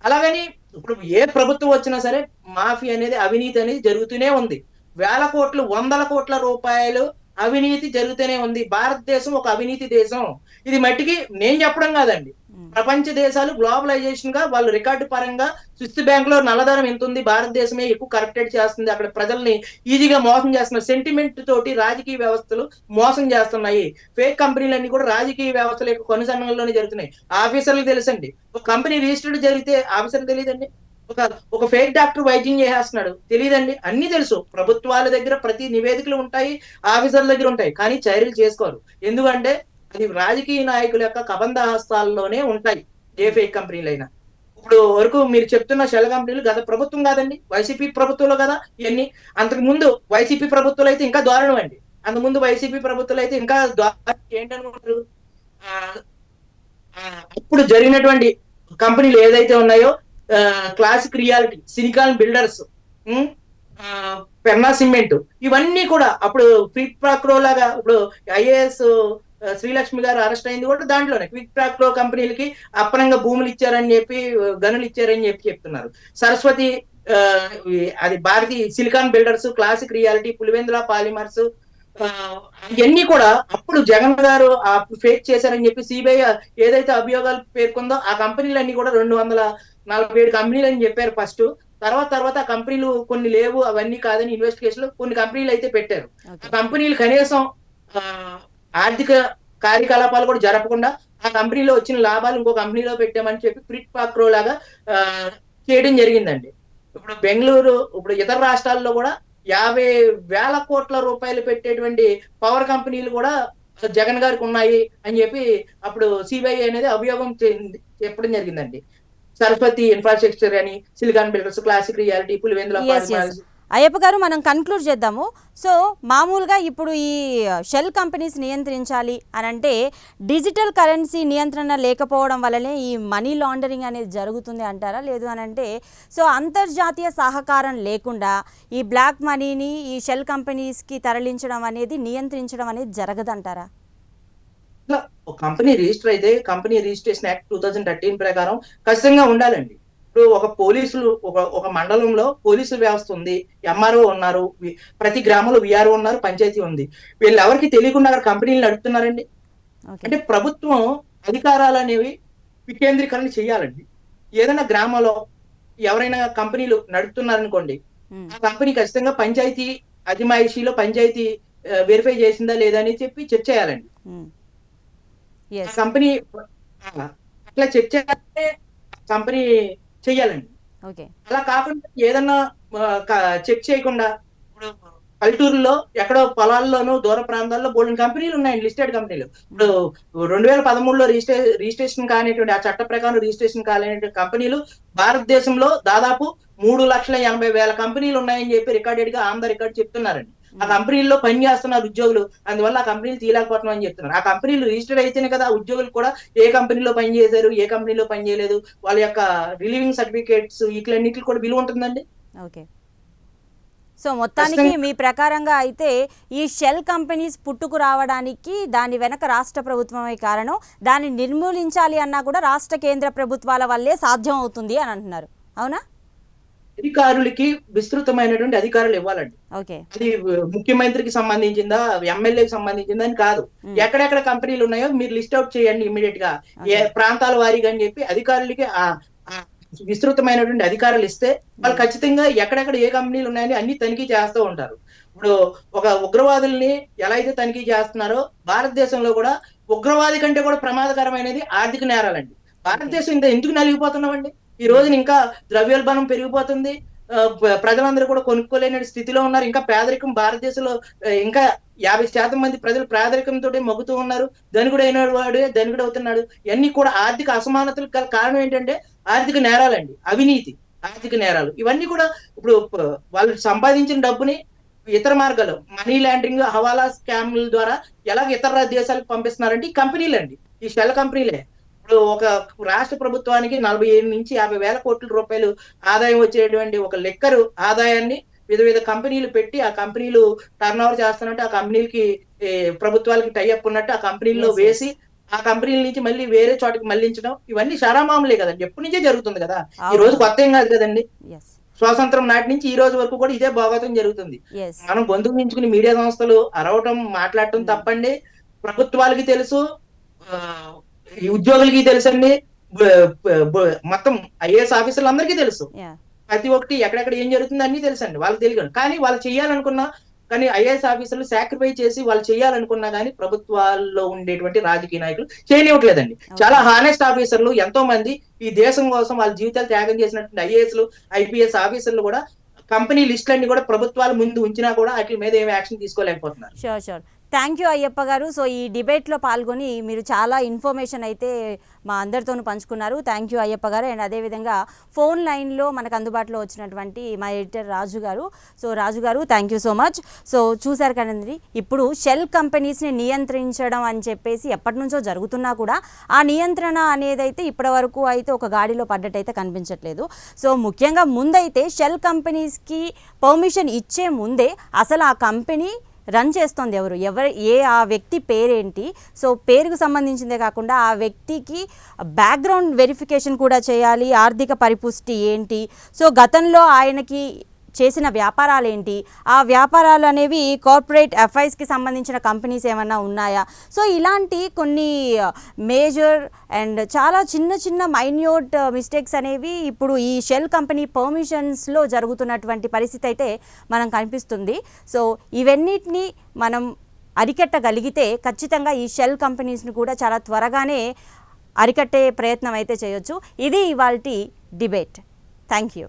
అలాగని ఇప్పుడు ఏ ప్రభుత్వం వచ్చినా సరే మాఫీ అనేది, అవినీతి అనేది జరుగుతూనే ఉంది. 1,000 కోట్లు 100 కోట్ల రూపాయలు అవినీతి జరుగుతూనే ఉంది. భారతదేశం ఒక అవినీతి దేశం. ఇది మట్టికి నేను చెప్పడం కాదండి, ప్రపంచ దేశాలు గ్లోబలైజేషన్ గా వాళ్ళు రికార్డు పరంగా స్విస్ బ్యాంక్ లో నల్లధనం ఎంత ఉంది, భారతదేశమే ఎక్కువ కరప్టెడ్ చేస్తుంది, అక్కడ ప్రజల్ని ఈజీగా మోసం చేస్తున్నారు, సెంటిమెంట్ తోటి రాజకీయ వ్యవస్థలు మోసం చేస్తున్నాయి. ఫేక్ కంపెనీలన్నీ కూడా రాజకీయ వ్యవస్థల యొక్క కొనసాగంలోనే జరుగుతున్నాయి. ఆఫీసర్లకు తెలుసండి, ఒక కంపెనీ రిజిస్టర్డ్ జరిగితే ఆఫీసర్ తెలియదండి, ఒక ఫేక్ డాక్టర్ వైద్యం చేసేస్తున్నాడు తెలియదండి, అన్ని తెలుసు. ప్రభుత్వాల దగ్గర ప్రతి నివేదికలు ఉంటాయి, ఆఫీసర్ల దగ్గర ఉంటాయి, కానీ చర్యలు చేసుకోరు. ఎందుకంటే అది రాజకీయ నాయకుల యొక్క కబంధ హస్తాల్లోనే ఉంటాయి ఏ ఫేక్ కంపెనీలైనా. ఇప్పుడు వరకు మీరు చెప్తున్న షెల్ కంపెనీలు గత ప్రభుత్వం కాదండి, వైసీపీ ప్రభుత్వంలో కదా ఇవన్నీ. అంతకు ముందు వైసీపీ ప్రభుత్వాలు అయితే ఇంకా దారుణం అండి. అంతకు ముందు వైసీపీ ప్రభుత్వాలు అయితే ఇంకా ఏంటనుకుంటారు, ఇప్పుడు జరిగినటువంటి కంపెనీలు ఏదైతే ఉన్నాయో, classic reality, silicon builders, Penna cement, ఇవన్నీ కూడా అప్పుడు క్విక్ ప్రాక్రో లాగా, ఇప్పుడు ఐఏఎస్ శ్రీలక్ష్మి గారు అరెస్ట్ అయింది కూడా దాంట్లోనే. క్విక్ ప్రాక్రో కంపెనీలకి అప్పనంగా భూములు ఇచ్చారని చెప్పి, గనులు ఇచ్చారని చెప్పి చెప్తున్నారు. సరస్వతి అది Bharatiya silicon builders, classic reality, Pulivendula polymers, ఇవన్నీ కూడా అప్పుడు జగన్ గారు ఫేక్ చేశారని చెప్పి సిబిఐ ఏదైతే అభియోగాలు పేర్కొందో ఆ కంపెనీలన్నీ కూడా 247 కంపెనీలు అని చెప్పారు ఫస్ట్. తర్వాత ఆ కంపెనీలు కొన్ని లేవు, అవన్నీ కాదని ఇన్వెస్టిగేషన్ లో కొన్ని కంపెనీలు అయితే పెట్టారు. ఆ కంపెనీలు కనీసం ఆర్థిక కార్యకలాపాలు కూడా జరపకుండా ఆ కంపెనీలో వచ్చిన లాభాలు ఇంకో కంపెనీలో పెట్టామని చెప్పి క్విక్ ప్రాక్రో లాగా చేయడం జరిగిందండి. ఇప్పుడు బెంగళూరు, ఇప్పుడు ఇతర రాష్ట్రాల్లో కూడా 50,000 కోట్ల రూపాయలు పెట్టేటువంటి పవర్ కంపెనీలు కూడా జగన్ గారికి ఉన్నాయి అని చెప్పి అప్పుడు సిబిఐ అనేది అభియోగం చెప్పడం జరిగిందండి. సరస్వతి ఇన్ఫ్రాస్ట్రక్చర్ అని, silicon builders, classic reality, Pulivendula polymers. Ayyappa గారు, మనం కన్క్లూడ్ చేద్దాము. సో మామూలుగా ఇప్పుడు ఈ షెల్ కంపెనీస్ నియంత్రించాలి అని అంటే డిజిటల్ కరెన్సీ నియంత్రణ లేకపోవడం వల్లనే ఈ మనీ లాండరింగ్ అనేది జరుగుతుంది అంటారా? లేదు అని అంటే సో అంతర్జాతీయ సహకారం లేకుండా ఈ బ్లాక్ మనీని ఈ షెల్ కంపెనీస్కి తరలించడం అనేది, నియంత్రించడం అనేది జరగదంటారా? ఒక కంపెనీ రిజిస్టర్ అయితే కంపెనీ రిజిస్ట్రేషన్ యాక్ట్ 2013 ప్రకారం ఖచ్చితంగా ఉండాలండి. ఇప్పుడు ఒక పోలీసులు, ఒక మండలంలో పోలీసు వ్యవస్థ ఉంది, ఎంఆర్ఓ ఉన్నారు, ప్రతి గ్రామంలో విఆర్ఓ ఉన్నారు, పంచాయతీ ఉంది. వీళ్ళు ఎవరికి తెలియకుండా అక్కడ కంపెనీలు నడుపుతున్నారండి. అంటే ప్రభుత్వం అధికారాలు అనేవి వికేంద్రీకరణ చేయాలండి. ఏదైనా గ్రామంలో ఎవరైనా కంపెనీలు నడుపుతున్నారనుకోండి, ఆ కంపెనీ ఖచ్చితంగా పంచాయతీ అజమాయిషీలో పంచాయతీ వెరిఫై చేసిందా లేదా అని చెప్పి చెక్ చేయాలండి. కంపెనీ అట్లా చెక్ చేయాలంటే కంపెనీ చెయ్యాలండి. అలా కాకుండా ఏదన్నా చెక్ చేయకుండా, ఇప్పుడు పల్లెటూరులో ఎక్కడో పొలాల్లోనూ దూర ప్రాంతాల్లో బోల్డెన్ కంపెనీలు ఉన్నాయండి, లిస్టెడ్ కంపెనీలు. ఇప్పుడు 2013లో రిజిస్ట్రేషన్ కానిటువంటి, ఆ చట్ట ప్రకారం రిజిస్ట్రేషన్ కాలేనటువంటి కంపెనీలు భారతదేశంలో దాదాపు 3,80,000 కంపెనీలు ఉన్నాయని చెప్పి రికార్డెడ్ గా ఆన్ ద రికార్డ్ చెప్తున్నారండి. ఆ కంపెనీల్లో పని చేస్తున్నారు ఉద్యోగులు, అందువల్ల ఆ కంపెనీలు తీయలేకపోతున్నాం అని చెప్తున్నారు. ఆ కంపెనీలు రిజిస్టర్ అయితేనే కదా ఉద్యోగులు కూడా ఏ కంపెనీలో పని చేశారు, ఏ కంపెనీలో పని చేయలేదు, వాళ్ళ యొక్క రిలీవింగ్ సర్టిఫికేట్స్ వీటిలన్నిటికి కూడా విలువ ఉంటుందండి. ఓకే, సో మొత్తానికి మీ ప్రకారంగా అయితే ఈ షెల్ కంపెనీస్ పుట్టుకు రావడానికి దాని వెనక రాష్ట్ర ప్రభుత్వమే కారణం, దాన్ని నిర్మూలించాలి అన్నా కూడా రాష్ట్ర కేంద్ర ప్రభుత్వాల వల్లే సాధ్యం అవుతుంది అని అంటున్నారు, అవునా? అధికారులకి విస్తృతమైనటువంటి అధికారులు ఇవ్వాలండి. అది ముఖ్యమంత్రికి సంబంధించిందా, ఎమ్మెల్యేకి సంబంధించిందా అని కాదు. ఎక్కడెక్కడ కంపెనీలు ఉన్నాయో మీరు లిస్ట్ అవుట్ చేయండి ఇమ్మీడియట్ గా, ఏ ప్రాంతాల వారీగా అని చెప్పి అధికారులకి విస్తృతమైనటువంటి అధికారులు ఇస్తే వాళ్ళు ఖచ్చితంగా ఎక్కడెక్కడ ఏ కంపెనీలు ఉన్నాయని అన్ని తనిఖీ చేస్తూ ఉంటారు. ఇప్పుడు ఒక ఉగ్రవాదుల్ని ఎలా అయితే తనిఖీ చేస్తున్నారో, భారతదేశంలో కూడా ఉగ్రవాది కంటే కూడా ప్రమాదకరమైనది ఆర్థిక నేరాలండి. భారతదేశం ఇంత ఎందుకు నలిగిపోతున్నామండి? ఈ రోజున ఇంకా ద్రవ్యోల్బణం పెరిగిపోతుంది, ప్రజలందరూ కూడా కొనుక్కోలేని స్థితిలో ఉన్నారు. ఇంకా పేదరికం భారతదేశంలో ఇంకా 50% మంది ప్రజలు పేదరికంతో మగ్గుతూ ఉన్నారు. ధనికుడు అయిన వాడే ధనికుడు అవుతున్నాడు. ఇవన్నీ కూడా ఆర్థిక అసమానతలకు గల కారణం ఏంటంటే ఆర్థిక నేరాలండి, అవినీతి, ఆర్థిక నేరాలు. ఇవన్నీ కూడా ఇప్పుడు వాళ్ళు సంపాదించిన డబ్బుని ఇతర మార్గాలు, మనీ లాండరింగ్, హవాలా స్కామ్ల ద్వారా ఎలాగ ఇతర దేశాలకు పంపిస్తున్నారంటే ఈ కంపెనీలు అండి, ఈ షెల్ కంపెనీలే. ఇప్పుడు ఒక రాష్ట్ర ప్రభుత్వానికి 47 నుంచి 50,000 కోట్ల రూపాయలు ఆదాయం వచ్చేటువంటి ఒక లెక్కరు ఆదాయాన్ని వివిధ కంపెనీలు పెట్టి, ఆ కంపెనీలు టర్న్ ఓవర్ చేస్తున్నట్టు, ఆ కంపెనీలకి ప్రభుత్వాలకి టైఅప్ ఉన్నట్టు ఆ కంపెనీల్లో వేసి ఆ కంపెనీల నుంచి మళ్ళీ వేరే చోటకి మళ్లించడం, ఇవన్నీ షరామాములే కదండి, ఎప్పటి నుంచే జరుగుతుంది కదా, ఈ రోజు కొత్త ఏం కాదు కదండి. స్వాతంత్రం నాటి నుంచి ఈ రోజు వరకు కూడా ఇదే భాగవతం జరుగుతుంది. ఎస్. మనం గొంతుకు మించుకుని మీడియా సంస్థలు అరవటం, మాట్లాడటం తప్పండి. ప్రభుత్వాలకి తెలుసు, ఆ, ఈ ఉద్యోగులకి తెలుసండి, మొత్తం ఐఏఎస్ ఆఫీసర్లు అందరికీ తెలుసు. యా. ప్రతి ఒక్కటి ఎక్కడెక్కడ ఏం జరుగుతుంది అన్ని తెలుసండి, వాళ్ళకి తెలియదు. కానీ వాళ్ళు చేయాలనుకున్నా, కానీ ఐఏఎస్ ఆఫీసర్లు సాక్రిఫైస్ చేసి వాళ్ళు చేయాలనుకున్నా కానీ ప్రభుత్వాల్లో ఉండేటువంటి రాజకీయ నాయకులు చేయనివ్వట్లేదండి. చాలా హానెస్ట్ ఆఫీసర్లు ఎంతో మంది ఈ దేశం కోసం వాళ్ళ జీవితాలు త్యాగం చేసినటువంటి ఐఏఎస్లు, ఐపీఎస్ ఆఫీసర్లు కూడా కంపెనీ లిస్టులన్నీ కూడా ప్రభుత్వాల ముందు ఉంచినా కూడా వాటి మీద ఏమి యాక్షన్ తీసుకోలేకపోతున్నారు. Sure sure. Thank you Ayyappa గారు. సో ఈ డిబేట్లో పాల్గొని మీరు చాలా ఇన్ఫర్మేషన్ అయితే మా అందరితోనూ పంచుకున్నారు. థ్యాంక్ యూ అయ్యప్ప గారు. అండ్ అదేవిధంగా ఫోన్ లైన్లో మనకు అందుబాటులో వచ్చినటువంటి మా ఎడిటర్ రాజు గారు. సో రాజు గారు, thank you so much. So చూశారు కదండి, ఇప్పుడు షెల్ కంపెనీస్ని నియంత్రించడం అని చెప్పేసి ఎప్పటి నుంచో జరుగుతున్నా కూడా ఆ నియంత్రణ అనేది అయితే ఇప్పటి వరకు అయితే ఒక గాడిలో పడ్డట్టయితే కనిపించట్లేదు. సో ముఖ్యంగా ముందైతే షెల్ కంపెనీస్కి పర్మిషన్ ఇచ్చే ముందే అసలు ఆ కంపెనీ రన్ చేస్తుంది ఎవరు, ఆ వ్యక్తి పేరేంటి, సో పేరుకు సంబంధించిందే కాకుండా ఆ వ్యక్తికి బ్యాక్గ్రౌండ్ వెరిఫికేషన్ కూడా చేయాలి, ఆర్థిక పరిపుష్టి ఏంటి, సో గతంలో ఆయనకి చేసిన వ్యాపారాలు ఏంటి, ఆ వ్యాపారాలు అనేవి కార్పొరేట్ ఎఫ్ఐస్కి సంబంధించిన కంపెనీస్ ఏమన్నా ఉన్నాయా, సో ఇలాంటి కొన్ని మేజర్ అండ్ చాలా చిన్న చిన్న మైన్యూట్ మిస్టేక్స్ అనేవి ఇప్పుడు ఈ షెల్ కంపెనీ పర్మిషన్స్లో జరుగుతున్నటువంటి పరిస్థితి అయితే మనం కనిపిస్తుంది. సో ఇవన్నిటిని మనం అరికట్టగలిగితే ఖచ్చితంగా ఈ షెల్ కంపెనీస్ని కూడా చాలా త్వరగానే అరికట్టే ప్రయత్నం అయితే చేయొచ్చు. ఇది ఇవాల్టి డిబేట్. Thank you.